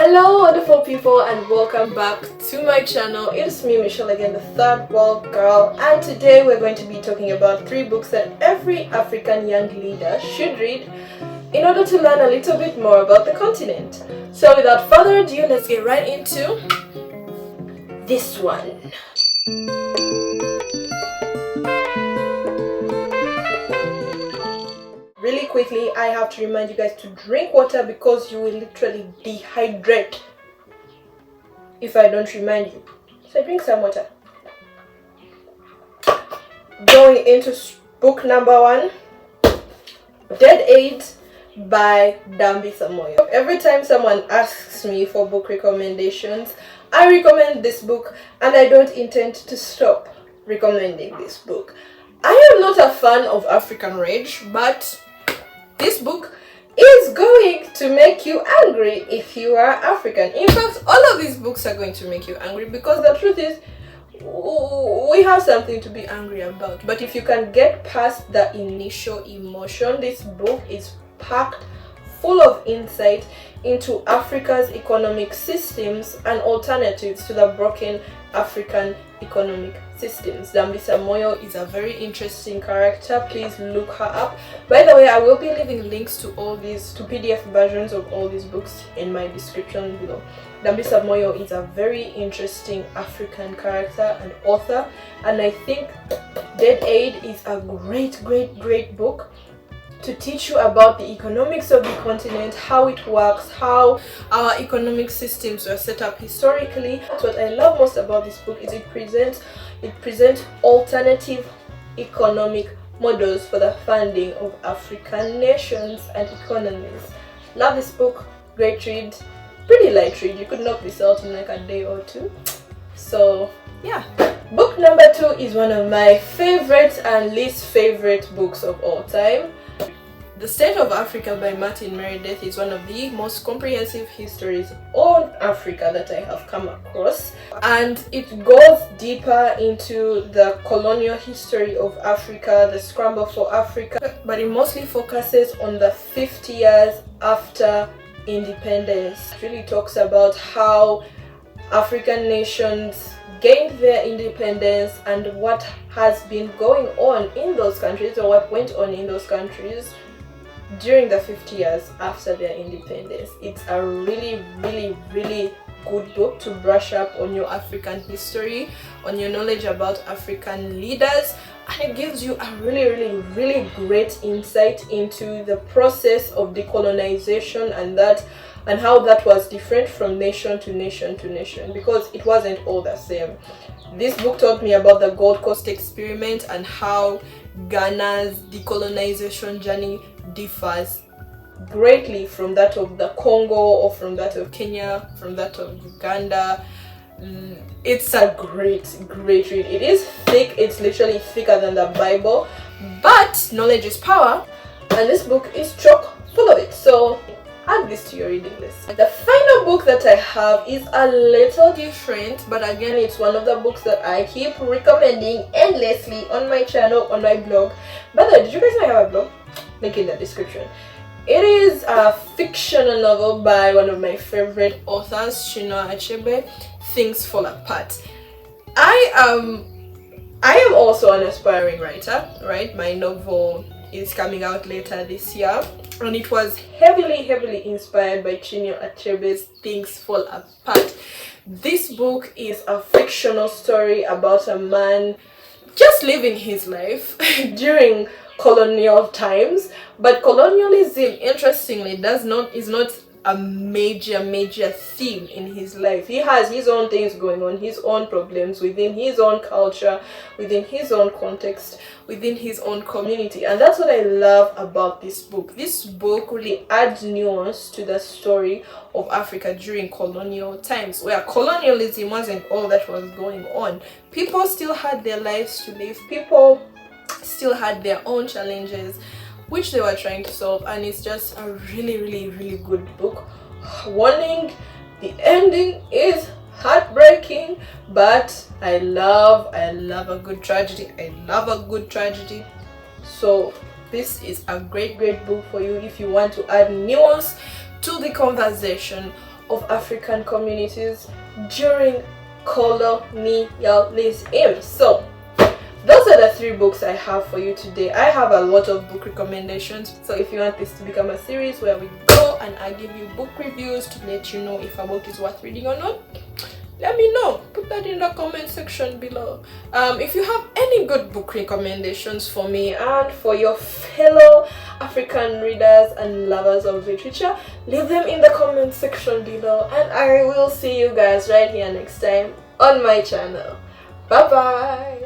Hello wonderful people and welcome back to my channel. It's me Michelle again, the third world girl, and today we're going to be talking about 3 books that every African young leader should read in order to learn a little bit more about the continent. So without further ado, let's get right into this one. Really quickly, I have to remind you guys to drink water because you will literally dehydrate if I don't remind you. So drink some water. Going into book number 1, Dead Aid by Dambisa Moyo. Every time someone asks me for book recommendations, I recommend this book and I don't intend to stop recommending this book. I am not a fan of African rage, but this book is going to make you angry if you are African. In fact, all of these books are going to make you angry because the truth is, we have something to be angry about. But if you can get past the initial emotion, this book is packed full of insight into Africa's economic systems and alternatives to the broken African economic systems. Dambisa Moyo is a very interesting character. Please look her up. By the way, I will be leaving links to all these, to PDF versions of all these books in my description below. Dambisa Moyo is a very interesting African character and author, and I think Dead Aid is a great book to teach you about the economics of the continent, how it works, how our economic systems were set up historically. What I love most about this book is it presents alternative economic models for the funding of African nations and economies. Love this book, great read, pretty light read. You could knock this out in like a day or 2. So yeah. Book number 2 is one of my favorite and least favorite books of all time. The State of Africa by Martin Meredith is one of the most comprehensive histories on Africa that I have come across, and it goes deeper into the colonial history of Africa, the scramble for Africa, but it mostly focuses on the 50 years after independence. It really talks about how African nations gained their independence and what has been going on in those countries, or what went on in those countries during the 50 years after their independence. It's a really good book to brush up on your African history, on your knowledge about African leaders, and it gives you a really great insight into the process of decolonization and how that was different from nation to nation to nation, because it wasn't all the same. This book taught me about the Gold Coast experiment and how Ghana's decolonization journey differs greatly from that of the Congo, or from that of Kenya, from that of Uganda. It's a great read. It is thick, it's literally thicker than the Bible, but knowledge is power, and this book is chock full of it. So add this to your reading list. The final book that I have is a little different, but again, it's one of the books that I keep recommending endlessly on my channel, on my blog. By the way, did you guys know I have a blog? Link in the description. It is a fictional novel by one of my favorite authors, Chinua Achebe, Things Fall Apart. I am also an aspiring writer, right? My novel is coming out later this year, and it was heavily inspired by Chinua Achebe's Things Fall Apart. This book is a fictional story about a man just living his life during colonial times, but colonialism, interestingly, is not a major theme in his life. He has his own things going on, his own problems within his own culture, within his own context, within his own community, and that's what I love about this book. This book really adds nuance to the story of Africa during colonial times, where colonialism wasn't all that was going on. People still had their lives to live. People still had their own challenges which they were trying to solve, and it's just a really good book. Warning, the ending is heartbreaking, but I love a good tragedy. So this is a great book for you if you want to add nuance to the conversation of African communities during colonialism. So those are the 3 books I have for you today. I have a lot of book recommendations, so if you want this to become a series where we go and I give you book reviews to let you know if a book is worth reading or not, let me know. Put that in the comment section below. If you have any good book recommendations for me and for your fellow African readers and lovers of literature, leave them in the comment section below, and I will see you guys right here next time on my channel. Bye bye.